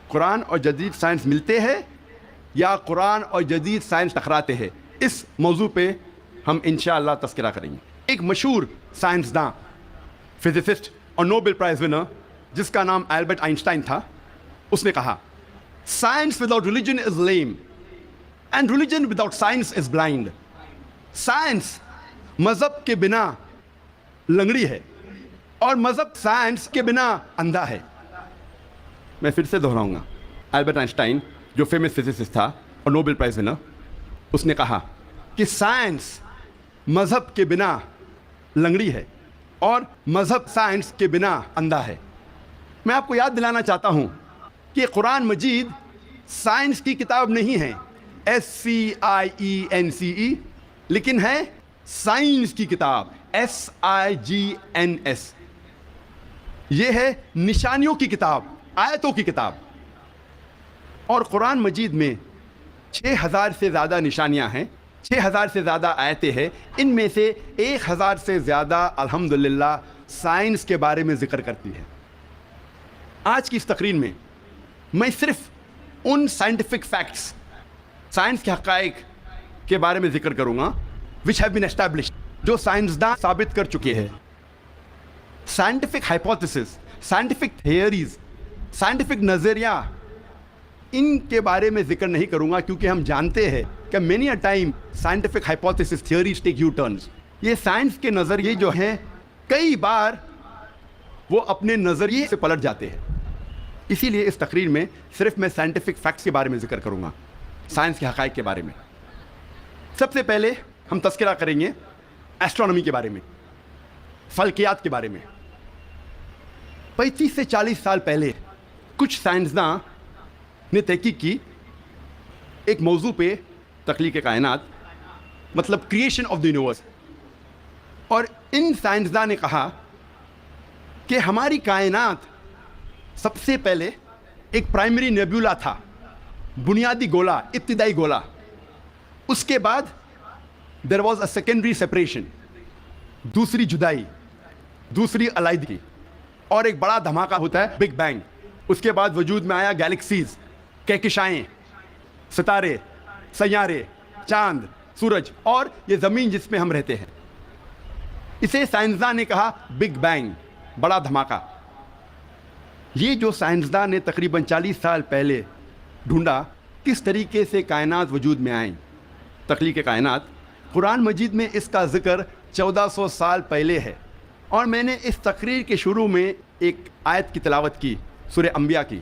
قرآن اور جدید سائنس ملتے ہیں یا قرآن اور جدید سائنس ٹکراتے ہیں؟ اس موضوع پہ ہم انشاءاللہ تذکرہ کریں گے. ایک مشہور سائنسداں، فزسسٹ اور نوبل پرائز ونر جس کا نام البرٹ آئنسٹائن تھا، اس نے کہا science without religion is lame and religion without science is blind. Science مذہب کے بنا لنگڑی ہے اور مذہب سائنس کے بنا اندھا ہے. میں پھر سے دہراؤں گا. البرٹ آئنسٹائن جو فیمس فزسسٹ تھا اور نوبل پرائز ونر، اس نے کہا کہ سائنس مذہب کے بنا لنگڑی ہے اور مذہب سائنس کے بنا اندھا ہے. میں آپ کو یاد دلانا چاہتا ہوں کہ قرآن مجید سائنس کی کتاب نہیں ہے، SCIENCE، لیکن ہے سائنس کی کتاب، SIGNS. یہ ہے نشانیوں کی کتاب، آیتوں کی کتاب. اور قرآن مجید میں 6000 سے زیادہ نشانیاں ہیں، 6000 سے زیادہ آیتیں ہیں. ان میں سے 1000 سے زیادہ الحمدللہ سائنس کے بارے میں ذکر کرتی ہے. آج کی اس تقریر میں میں صرف ان سائنٹیفک فیکٹس، سائنس کے حقائق کے بارے میں ذکر کروں گا which have been established، جو سائنسداں ثابت کر چکے ہیں. Scientific hypotheses, scientific theories, scientific نظریہ، ان کے بارے میں ذکر نہیں کروں گا کیونکہ ہم جانتے ہیں کہ many a time scientific hypothesis theories take U-turns. یہ سائنس کے نظریے جو ہیں کئی بار وہ اپنے نظریے سے پلٹ جاتے ہیں. اسی لیے اس تقریر میں صرف میں سائنٹیفک فیکٹس کے بارے میں ذکر کروں گا، سائنس کے حقائق کے بارے میں. سب سے پہلے ہم تذکرہ کریں گے ایسٹرونومی کے بارے میں، فلکیات کے بارے میں. 35 سے 40 سال پہلے کچھ سائنسداں نے تحقیق کی ایک موضوع پہ، تخلیق کائنات، مطلب کریشن آف دی یونیورس. اور ان سائنسداں نے کہا کہ ہماری کائنات سب سے پہلے ایک پرائمری نیبولا تھا، بنیادی گولا، ابتدائی گولا. اس کے بعد there was a secondary separation, دوسری جدائی، دوسری علیحدگی، اور ایک بڑا دھماکہ ہوتا ہے بگ بینگ. اس کے بعد وجود میں آیا گیلیکسیز، کہکشائیں، ستارے، سیارے، چاند، سورج اور یہ زمین جس میں ہم رہتے ہیں. اسے سائنسداں نے کہا بگ بینگ، بڑا دھماکہ. یہ جو سائنسداں نے تقریباً 40 سال پہلے ڈھونڈا کس طریقے سے کائنات وجود میں آئیں، تخلیق کائنات، قرآن مجید میں اس کا ذکر 1400 سال پہلے ہے. اور میں نے اس تقریر کے شروع میں ایک آیت کی تلاوت کی، سورہ انبیاء کی،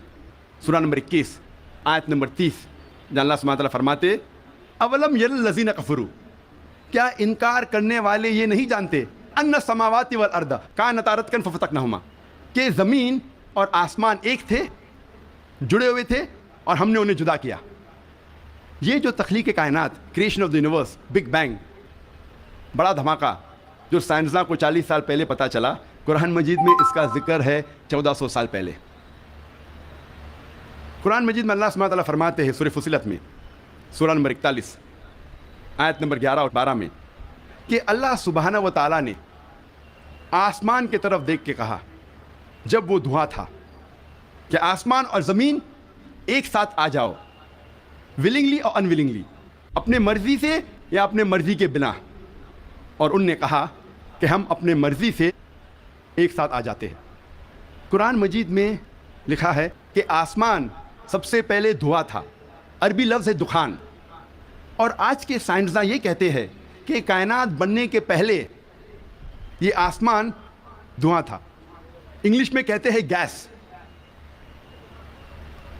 سورہ نمبر 21 آیت نمبر 30، جہاں اللہ سبحانہ تعالیٰ فرماتے اولم یر الذین کفروا، کیا انکار کرنے والے یہ نہیں جانتے ان السماوات والارض کانتا رتقا ففتقناہما، کہ زمین اور آسمان ایک تھے، جڑے ہوئے تھے اور ہم نے انہیں جدا کیا. یہ جو تخلیق کائنات، creation of the universe, big bang, بڑا دھماکہ، جو سائنسداں کو 40 سال پہلے پتہ چلا، قرآن مجید میں اس کا ذکر ہے 1400 سال پہلے. قرآن مجید میں اللہ سبحانہ تعالیٰ فرماتے ہیں سورہ فصلت میں، سورہ نمبر 41 آیت نمبر 11 اور 12 میں، کہ اللہ سبحانہ و تعالیٰ نے آسمان کی طرف دیکھ کے کہا جب وہ دھواں تھا کہ آسمان اور زمین ایک ساتھ آ جاؤ، ولنگلی اور ان ولنگلی، اپنے مرضی سے یا اپنے مرضی کے بنا. اور ان نے کہا کہ ہم اپنے مرضی سے ایک ساتھ آ جاتے ہیں. قرآن مجید میں لکھا ہے کہ آسمان سب سے پہلے دھواں تھا، عربی لفظ ہے دخان. اور آج کے سائنسداں یہ کہتے ہیں کہ کائنات بننے کے پہلے یہ آسمان دھواں تھا. انگلش میں کہتے ہیں گیس،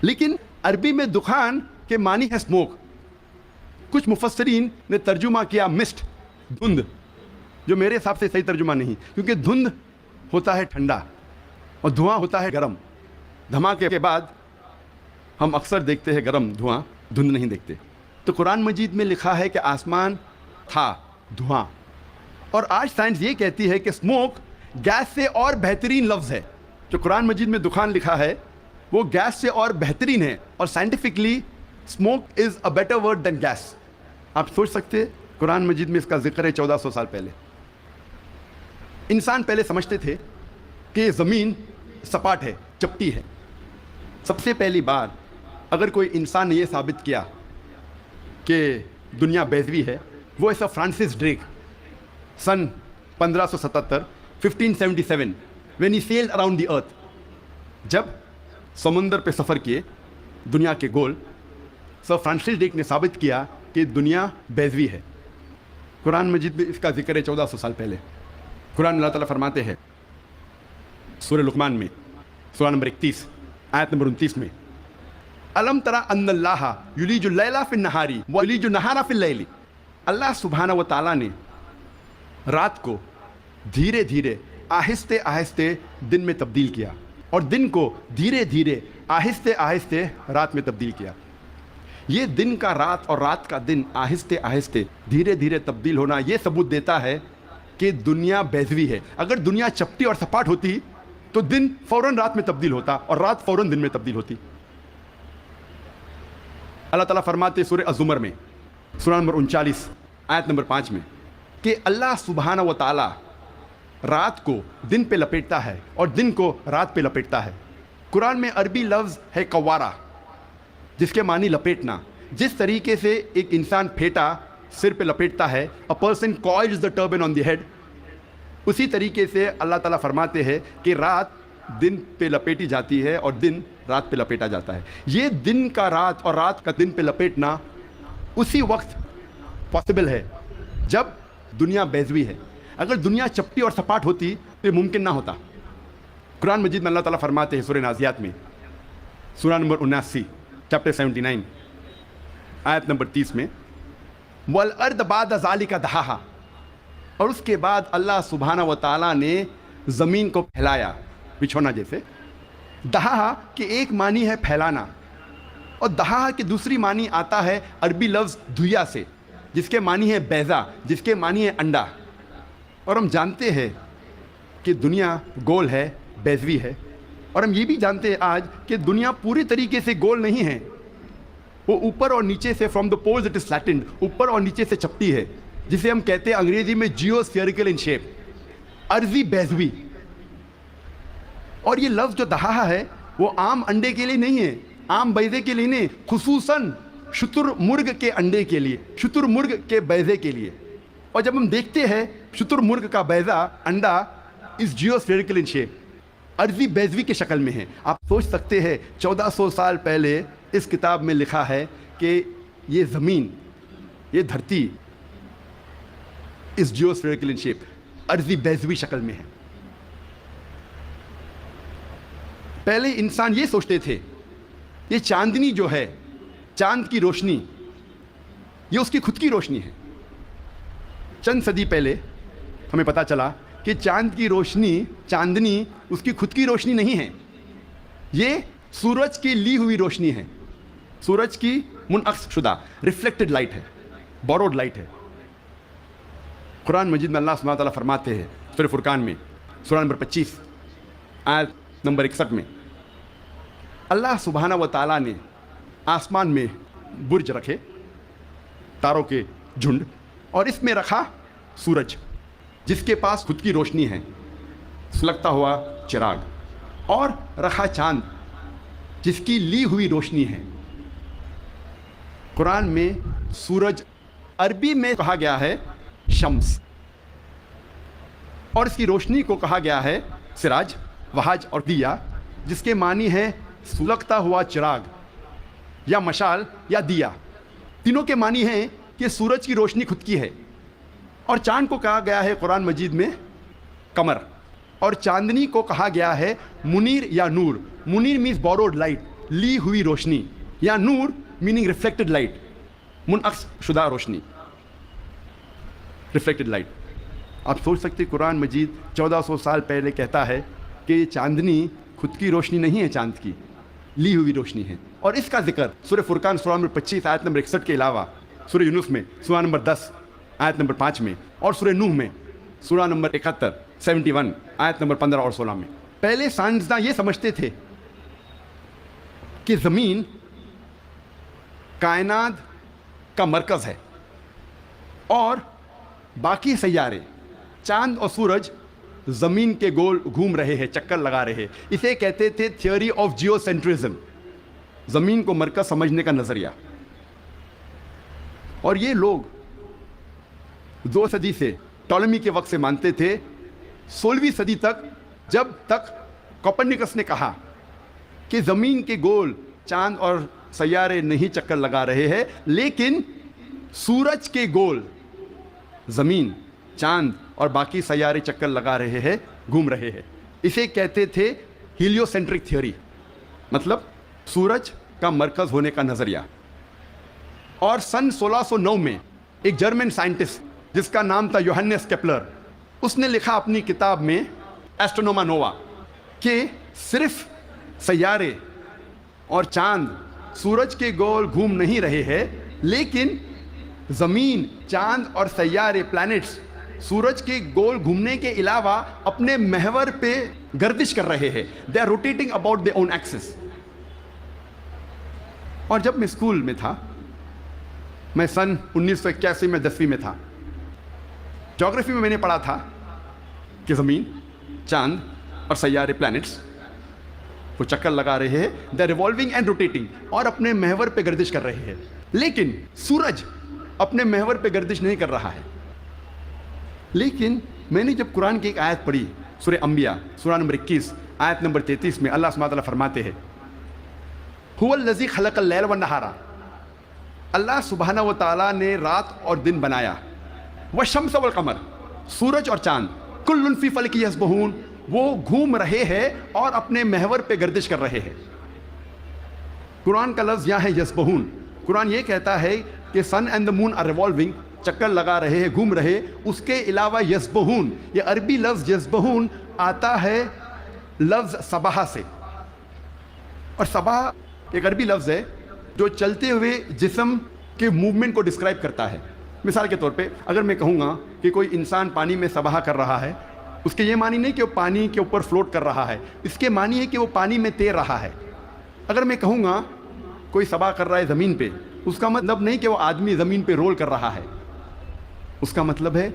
لیکن عربی میں دخان کے معنی ہے اسموک. کچھ مفسرین نے ترجمہ کیا مسٹ، دھند، جو میرے حساب سے صحیح ترجمہ نہیں، کیونکہ دھند ہوتا ہے ٹھنڈا اور دھواں ہوتا ہے گرم. دھماکے کے بعد ہم اکثر دیکھتے ہیں گرم دھواں، دھند نہیں دیکھتے. تو قرآن مجید میں لکھا ہے کہ آسمان تھا دھواں. اور آج سائنس یہ کہتی ہے کہ اسموک گیس سے اور بہترین لفظ ہے. جو قرآن مجید میں دخان لکھا ہے وہ گیس سے اور بہترین ہے، اور scientifically smoke is a better word than gas. آپ سوچ سکتے ہیں قرآن مجید میں اس کا ذکر ہے 1400 سال پہلے. انسان پہلے سمجھتے تھے کہ زمین سپاٹ ہے، چپٹی ہے، سب سے پہلی بار اگر کوئی انسان نے یہ ثابت کیا کہ دنیا بیضوی ہے وہ ایسا Francis Drake sun 1577 1577 when he sailed around the earth. جب سمندر پہ سفر کیے دنیا کے گول سر فرانسس ڈریک نے ثابت کیا کہ دنیا بیضوی ہے. قرآن مجید میں اس کا ذکر ہے 1400 سال پہلے. قرآن اللہ تعالیٰ فرماتے ہیں سورہ لقمان میں سورہ نمبر 31 آیت نمبر 29 میں الم ترى ان اللہ یلیج اللیل فی النہار ویلیج النہار فی اللیل. اللہ سبحانہ و تعالیٰ نے رات کو دھیرے دھیرے آہستہ آہستہ دن میں تبدیل کیا اور دن کو دھیرے دھیرے آہستہ آہستہ رات میں تبدیل کیا. یہ دن کا رات اور رات کا دن آہستہ آہستہ دھیرے دھیرے تبدیل ہونا یہ ثبوت دیتا ہے کہ دنیا بیضوی ہے. اگر دنیا چپٹی اور سپاٹ ہوتی تو دن فوراً رات میں تبدیل ہوتا اور رات فوراً دن میں تبدیل ہوتی. اللہ تعالیٰ فرماتے سورہ الزمر میں سورہ نمبر 39 آیت نمبر 5 میں کہ اللہ سبحانہ و تعالیٰ رات کو دن پہ لپیٹتا ہے اور دن کو رات پہ لپیٹتا ہے. قرآن میں عربی لفظ ہے کوارا جس کے معنی لپیٹنا. جس طریقے سے ایک انسان پھیٹا سر پہ لپیٹتا ہے a person coils the turban on the head, اسی طریقے سے اللہ تعالیٰ فرماتے ہیں کہ رات دن پہ لپیٹی جاتی ہے اور دن رات پہ لپیٹا جاتا ہے. یہ دن کا رات اور رات کا دن پہ لپیٹنا اسی وقت پاسبل ہے جب دنیا بیضوی ہے. اگر دنیا چپٹی اور سپاٹ ہوتی تو یہ ممکن نہ ہوتا. قرآن مجید میں اللہ تعالیٰ فرماتے ہیں سورہ نازیات میں سورہ نمبر 79 چیپٹر 79 آیت نمبر 30 میں وَالْأَرْضَ بَعْدَ ذَلِكَ دَحَاهَا, اور اس کے بعد اللہ سبحانہ و تعالیٰ نے زمین کو پھیلایا بچھونا جیسے. دہا کے ایک معنی ہے پھیلانا اور دہا کے دوسری معنی آتا ہے عربی لفظ دھویا سے جس کے معنی ہے بیضا, جس کے معنی ہے انڈا. اور ہم جانتے ہیں کہ دنیا گول ہے, بیضوی ہے, اور ہم یہ بھی جانتے ہیں آج کہ دنیا پوری طریقے سے گول نہیں ہے. وہ اوپر اور نیچے سے from the poles it is flattened, اوپر اور نیچے سے چپٹی ہے جسے ہم کہتے ہیں انگریزی میں جیو اسفیریکل ان شیپ, عرضی بیضوی. اور یہ لفظ جو دہا ہے وہ عام انڈے کے لیے نہیں ہے, عام بیضے کے لیے نہیں, خصوصاً شتر مرغ کے انڈے کے لیے, شتر مرغ کے بیضے کے لیے. اور جب ہم دیکھتے ہیں شتر مرغ کا بیضا انڈا اس جیو اسفیریکل ان شیپ, عرضی بیضوی کے شکل میں ہے. آپ سوچ سکتے ہیں 1400 سال پہلے اس کتاب میں لکھا ہے کہ یہ زمین, یہ دھرتی اس جیو اسفیریکل ان شیپ, عرضی بیضوی شکل میں ہے. پہلے انسان یہ سوچتے تھے یہ چاندنی جو ہے, چاند کی روشنی, یہ اس کی خود کی روشنی ہے. چند صدی پہلے ہمیں پتہ چلا کہ چاند کی روشنی, چاندنی اس کی خود کی روشنی نہیں ہے, یہ سورج کی لی ہوئی روشنی ہے, سورج کی منعکس شدہ ریفلیکٹڈ لائٹ ہے, بوروڈ لائٹ ہے. قرآن مجید میں اللہ سبحانہ و تعالیٰ فرماتے ہیں سورہ فرقان میں سورہ نمبر 25 آیت نمبر 61 میں اللہ سبحانہ و تعالیٰ نے آسمان میں برج رکھے, تاروں کے جھنڈ, اور اس میں رکھا سورج جس کے پاس خود کی روشنی ہے, سلگتا ہوا چراغ, اور رکھا چاند جس کی لی ہوئی روشنی ہے. قرآن میں سورج عربی میں کہا گیا ہے شمس, اور اس کی روشنی کو کہا گیا ہے سراج, وہاج اور دیا, جس کے معنی ہے سلگتا ہوا چراغ یا مشال یا دیا. تینوں کے معنی ہیں کہ سورج کی روشنی خود کی ہے. اور چاند کو کہا گیا ہے قرآن مجید میں قمر, اور چاندنی کو کہا گیا ہے منیر یا نور. منیر مینز بوروڈ لائٹ, لی ہوئی روشنی, یا نور میننگ ریفلیکٹڈ لائٹ, منعکس شدہ روشنی, ریفلیکٹڈ لائٹ. آپ سوچ سکتے قرآن مجید 1400 سال پہلے کہتا ہے کہ چاندنی خود کی روشنی نہیں ہے, چاند کی لی ہوئی روشنی ہے. اور اس کا ذکر سورہ فرقان سورہ نمبر 25 آیت نمبر 61 کے علاوہ سورہ یونس میں سورہ نمبر 10 آیت نمبر 5 میں, اور سورہ نوح میں سورہ نمبر 71 آیت نمبر 15 اور 16 میں. پہلے سائنسداں یہ سمجھتے تھے کہ زمین کائنات کا مرکز ہے اور باقی سیارے چاند اور سورج زمین کے گول گھوم رہے ہیں, چکر لگا رہے ہیں. اسے کہتے تھے تھیوری آف جیو سینٹرزم, زمین کو مرکز سمجھنے کا نظریہ. اور یہ لوگ 2 صدی سے ٹولمی کے وقت سے مانتے تھے, 16ویں صدی تک, جب تک کوپرنیکس نے کہا کہ زمین کے گول چاند اور سیارے نہیں چکر لگا رہے ہیں, لیکن سورج کے گول زمین, چاند اور باقی سیارے چکر لگا رہے ہیں, گھوم رہے ہیں. اسے کہتے تھے ہیلیو سینٹرک تھیوری, مطلب سورج کا مرکز ہونے کا نظریہ. اور سن 1609 میں ایک جرمن سائنٹسٹ جس کا نام تھا یوہنس کیپلر, اس نے لکھا اپنی کتاب میں ایسٹرونوما نووا کہ صرف سیارے اور چاند سورج کے گول گھوم نہیں رہے ہیں, لیکن زمین, چاند اور سیارے, پلانٹس سورج کے گول گھومنے کے علاوہ اپنے محور پہ گردش کر رہے ہیں. They are rotating about their own axis. اور جب میں اسکول میں تھا, میں سن 1981 میں 10ویں میں تھا, جغرافی میں نے پڑھا تھا کہ زمین, چاند اور سیارے, پلانٹس وہ چکر لگا رہے ہیں, they are revolving and rotating, اور اپنے محور پہ گردش کر رہے ہیں. لیکن سورج اپنے محور پہ گردش نہیں کر رہا ہے. لیکن میں نے جب قرآن کی ایک آیت پڑھی, سورہ انبیاء سورہ نمبر 21 آیت نمبر 33 میں اللہ سبحانہ وتعالیٰ فرماتے ہیں هو الذی خلق اللیل والنہار, اللہ سبحانہ و تعالیٰ نے رات اور دن بنایا, والشمس والقمر, سورج اور چاند, کل فی فلک یسبحون, وہ گھوم رہے ہیں اور اپنے محور پہ گردش کر رہے ہیں. قرآن کا لفظ یہاں ہے یسبحون. قرآن یہ کہتا ہے کہ sun and the moon are revolving, چکر لگا رہے ہیں, گھوم رہے. اس کے علاوہ یسبحون, یہ عربی لفظ یسبحون آتا ہے لفظ صباح سے, اور صباح ایک عربی لفظ ہے جو چلتے ہوئے جسم کے موومنٹ کو ڈسکرائب کرتا ہے. مثال کے طور پہ اگر میں کہوں گا کہ کوئی انسان پانی میں سباہ کر رہا ہے, اس کے یہ معنی نہیں کہ وہ پانی کے اوپر فلوٹ کر رہا ہے, اس کے معنی ہے کہ وہ پانی میں تیر رہا ہے. اگر میں کہوں گا کوئی سباہ کر رہا ہے زمین پہ, اس کا مطلب نہیں کہ وہ آدمی زمین پہ رول کر رہا ہے, اس کا مطلب ہے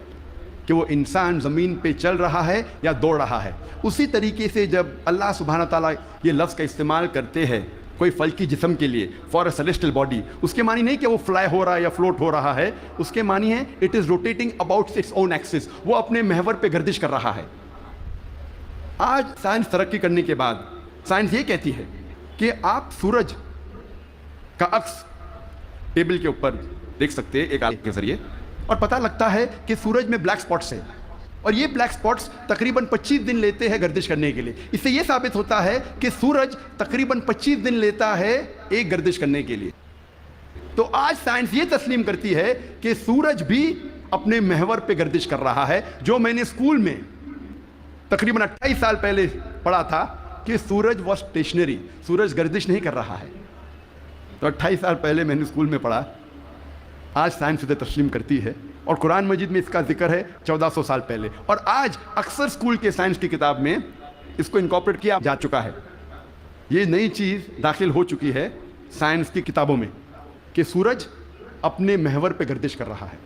کہ وہ انسان زمین پہ چل رہا ہے یا دوڑ رہا ہے. اسی طریقے سے جب اللہ سبحانہ تعالیٰ یہ لفظ کا استعمال کرتے ہیں کوئی فلکی جسم کے لیے, فار اے سیلیسٹل باڈی, اس کے معنی نہیں کہ وہ فلائی ہو رہا ہے یا فلوٹ ہو رہا ہے, اس کے معنی ہے it is rotating about its own axis, وہ اپنے محور پہ گردش کر رہا ہے. آج سائنس ترقی کرنے کے بعد سائنس یہ کہتی ہے کہ آپ سورج کا عکس ٹیبل کے اوپر دیکھ سکتے ہیں ایک آلے کے ذریعے, اور پتہ لگتا ہے کہ سورج میں بلیک سپاٹس ہیں, اور یہ بلیک سپاٹس تقریباً 25 دن لیتے ہیں گردش کرنے کے لیے. اس سے یہ ثابت ہوتا ہے کہ سورج تقریباً 25 دن لیتا ہے ایک گردش کرنے کے لیے. تو آج سائنس یہ تسلیم کرتی ہے کہ سورج بھی اپنے محور پہ گردش کر رہا ہے. جو میں نے اسکول میں تقریباً 28 سال پہلے پڑھا تھا کہ سورج واز اسٹیشنری, سورج گردش نہیں کر رہا ہے, تو 28 سال پہلے میں نے اسکول میں پڑھا. آج سائنس اسے تسلیم کرتی ہے, اور قرآن مجید میں اس کا ذکر ہے 1400 سال پہلے. اور آج اکثر اسکول کے سائنس کی کتاب میں اس کو انکارپوریٹ کیا جا چکا ہے. یہ نئی چیز داخل ہو چکی ہے سائنس کی کتابوں میں کہ سورج اپنے محور پہ گردش کر رہا ہے.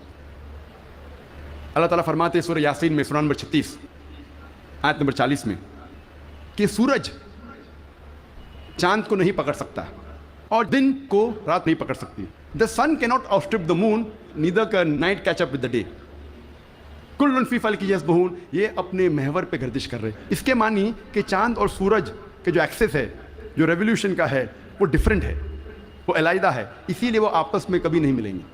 اللہ تعالیٰ فرماتے ہیں سورہ یاسین میں سورہ نمبر 36 آیت نمبر 40 میں کہ سورج چاند کو نہیں پکڑ سکتا اور دن کو رات نہیں پکڑ سکتی. The sun cannot outstrip the moon, neither can night catch up with the day. کل فی فلک یسبحون, یہ اپنے محور پہ گردش کر رہے. اس کے معنی کہ چاند اور سورج کے جو ایکسس ہے, جو ریولیوشن کا ہے, وہ ڈیفرنٹ ہے, وہ علیحدہ ہے, اسی لیے وہ آپس میں کبھی نہیں ملیں گے.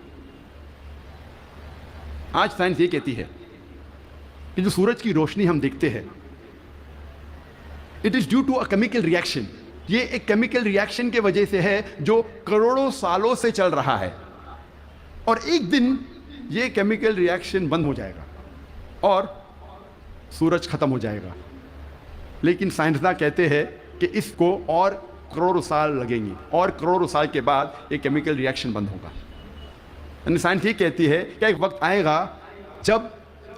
آج سائنس یہ کہتی ہے کہ جو سورج کی روشنی ہم دیکھتے ہیں, it is due to a chemical reaction. یہ ایک کیمیکل ریئیکشن کے وجہ سے ہے جو کروڑوں سالوں سے چل رہا ہے, اور ایک دن یہ کیمیکل ریئیکشن بند ہو جائے گا اور سورج ختم ہو جائے گا. لیکن سائنسداں کہتے ہیں کہ اس کو اور کروڑوں سال لگیں گے, اور کروڑوں سال کے بعد یہ کیمیکل ریئیکشن بند ہوگا. یعنی سائنس یہ کہتی ہے کہ ایک وقت آئے گا جب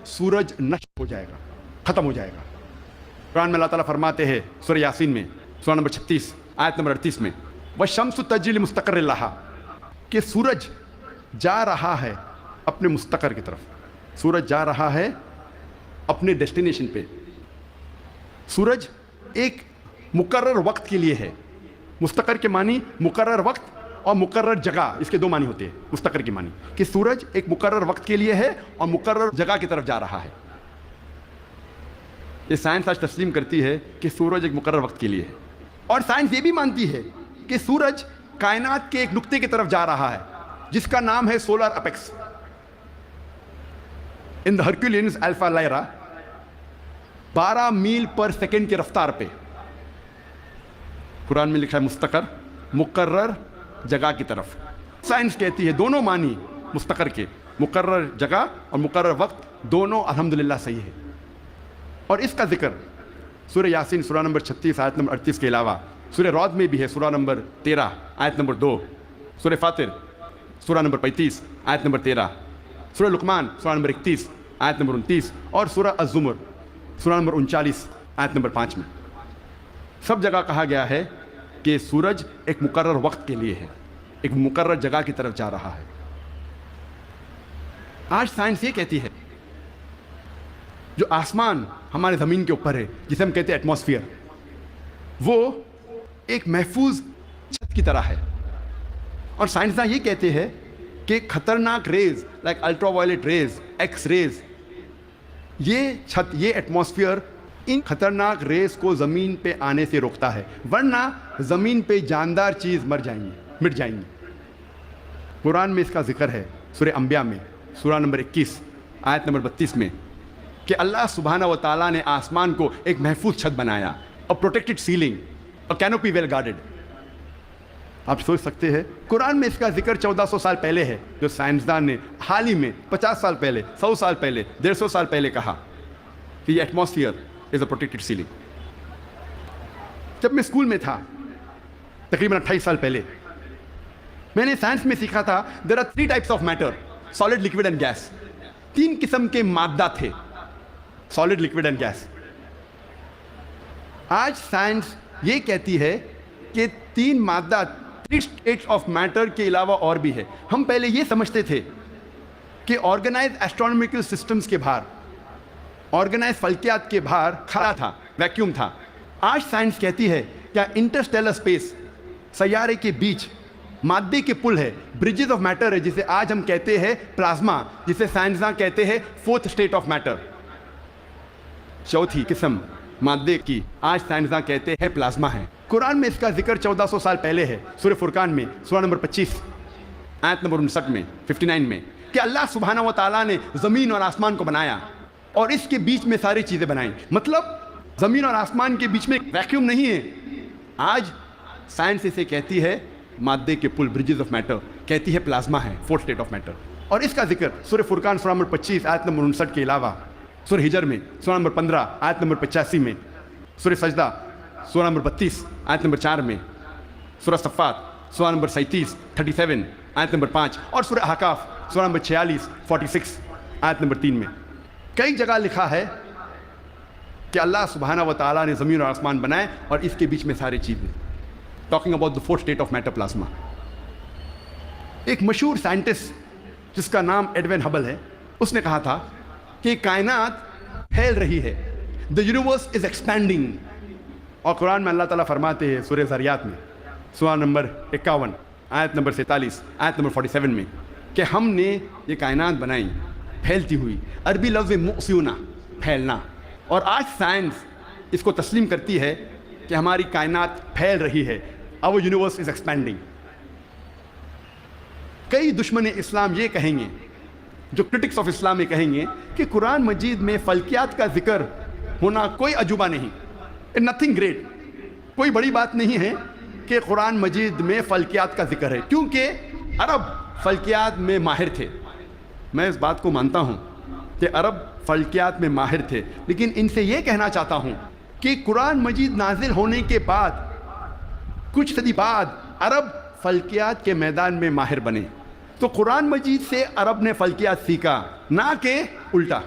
سورج نشٹ ہو جائے گا, ختم ہو جائے گا. قرآن میں اللہ تعالیٰ فرماتے ہیں سورہ یاسین میں سورہ نمبر 36 آیت نمبر 38 میں وَالشَّمْسُ تَجْرِي لِمُسْتَقَرٍّ لَهَا, کہ سورج جا رہا ہے اپنے مستقر کی طرف, سورج جا رہا ہے اپنے ڈیسٹینیشن پہ. سورج ایک مقرر وقت کے لیے ہے, مستقر کے معنی مقرر وقت اور مقرر جگہ، اس کے دو معنی ہوتے ہیں مستقر کے معنی، کہ سورج ایک مقرر وقت کے لیے ہے اور مقرر جگہ کی طرف جا رہا ہے۔ یہ سائنس آج تسلیم کرتی ہے کہ سورج ایک مقرر وقت کے لیے ہے، اور سائنس یہ بھی مانتی ہے کہ سورج کائنات کے ایک نقطے کی طرف جا رہا ہے جس کا نام ہے سولر اپیکس ان دا ہرکولینز الفا لائرا، 12 میل پر سیکنڈ کی رفتار پہ۔ قرآن میں لکھا ہے مستقر، مقرر جگہ کی طرف۔ سائنس کہتی ہے دونوں معنی مستقر کے، مقرر جگہ اور مقرر وقت، دونوں الحمدللہ صحیح ہے۔ اور اس کا ذکر سورہ یاسین سورہ نمبر 36 آیت نمبر 38 کے علاوہ سورہ رعد میں بھی ہے، سورہ نمبر 13 آیت نمبر 2، سورہ فاطر سورہ نمبر 35 آیت نمبر 13، سورہ لقمان سورہ نمبر 31 آیت نمبر 29، اور سورہ الزمر سورہ نمبر 39 آیت نمبر 5 میں۔ سب جگہ کہا گیا ہے کہ سورج ایک مقرر وقت کے لیے ہے، ایک مقرر جگہ کی طرف جا رہا ہے۔ آج سائنس یہ کہتی ہے جو آسمان ہمارے زمین کے اوپر ہے، جسے ہم کہتے ہیں ایٹماسفیئر، وہ ایک محفوظ چھت کی طرح ہے، اور سائنسداں یہ کہتے ہیں کہ خطرناک rays like ultraviolet rays, X rays, یہ چھت، یہ ایٹماسفیئر ان خطرناک ریز کو زمین پہ آنے سے روکتا ہے، ورنہ زمین پہ جاندار چیز مٹ جائیں گی۔ قرآن میں اس کا ذکر ہے سورہ انبیاء میں سورہ نمبر 21 آیت نمبر 32 میں کہ اللہ سبحانہ و تعالیٰ نے آسمان کو ایک محفوظ چھت بنایا، اور پروٹیکٹڈ سیلنگ، اور کینوپی ویل گارڈڈ۔ آپ سوچ سکتے ہیں قرآن میں اس کا ذکر 1400 سال پہلے ہے، جو سائنسدان نے حال ہی میں 50 سال پہلے، 100 سال پہلے، 150 سال پہلے کہا کہ یہ ایٹماسفیئر از اے پروٹیکٹڈ سیلنگ۔ جب میں اسکول میں تھا تقریباً 28 سال پہلے، میں نے سائنس میں سیکھا تھا there are 3 types of matter, solid, liquid and gas. 3 قسم کے مادہ تھے، سالڈ، لکوڈ اینڈ گیس۔ آج سائنس یہ کہتی ہے کہ 3 مادہ، 3 اسٹیٹس آف میٹر کے علاوہ اور بھی ہے۔ ہم پہلے یہ سمجھتے تھے کہ آرگنائز ایسٹرونومیکل سسٹمز کے باہر، آرگنائز فلکیات کے باہر خلا تھا، ویکیوم تھا۔ آج سائنس کہتی ہے کیا انٹرسٹیلر اسپیس، سیارے کے بیچ مادے کے پل ہے، برجز آف میٹر ہے، جسے آج ہم کہتے ہیں پلازما، جسے سائنسداں کہتے ہیں 4th اسٹیٹ آف میٹر، 4تھی قسم مادے کی، آج سائنسداں کہتے ہیں پلازما ہے۔ قرآن میں اس کا ذکر 1400 سال پہلے ہے، سورہ فرقان میں سورہ نمبر 25 آیت نمبر 59 میں، 59 میں، کہ اللہ سبحانہ و تعالیٰ نے زمین اور آسمان کو بنایا اور اس کے بیچ میں ساری چیزیں بنائیں۔ مطلب زمین اور آسمان کے بیچ میں ویکیوم نہیں ہے۔ آج سائنس اسے کہتی ہے مادے کے پل، برجز آف میٹر، کہتی ہے پلازما ہے، 4th اسٹیٹ آف میٹر۔ اور اس کا ذکر سورہ فرقان سورہ نمبر 25 آیت نمبر 59 کے علاوہ سورہ ہجر میں سورہ نمبر 15 آیت نمبر 85 میں، سورہ سجدہ سورہ نمبر 32 آیت نمبر 4 میں، سورہ صفات سورہ نمبر 37 آیت نمبر 5، اور سورہ احقاف سورہ نمبر 46 آیت نمبر 3 میں کئی جگہ لکھا ہے کہ اللہ سبحانہ و تعالیٰ نے زمین اور آسمان بنائے اور اس کے بیچ میں ساری چیزیں، talking about the 4th state of matter, plasma. ایک مشہور سائنٹسٹ جس کا نام ایڈوین ہبل ہے، اس نے کہا تھا کہ کائنات پھیل رہی ہے، دا یونیورس از ایکسپینڈنگ۔ اور قرآن میں اللہ تعالیٰ فرماتے ہیں سورہ ذریات میں سورہ نمبر 51 آیت نمبر 47 آیت نمبر 47 میں کہ ہم نے یہ کائنات بنائی پھیلتی ہوئی، عربی لفظ مؤسیونا، پھیلنا۔ اور آج سائنس اس کو تسلیم کرتی ہے کہ ہماری کائنات پھیل رہی ہے، our universe is expanding۔ کئی دشمن اسلام یہ کہیں گے، جو کرٹکس آف اسلام یہ کہیں گے کہ قرآن مجید میں فلکیات کا ذکر ہونا کوئی عجوبہ نہیں، نتھنگ گریٹ، کوئی بڑی بات نہیں ہے کہ قرآن مجید میں فلکیات کا ذکر ہے، کیونکہ عرب فلکیات میں ماہر تھے۔ میں اس بات کو مانتا ہوں کہ عرب فلکیات میں ماہر تھے، لیکن ان سے یہ کہنا چاہتا ہوں کہ قرآن مجید نازل ہونے کے بعد کچھ صدی بعد عرب فلکیات کے میدان میں ماہر بنے، تو قرآن مجید سے عرب نے فلکیات سیکھا، نہ کہ الٹا۔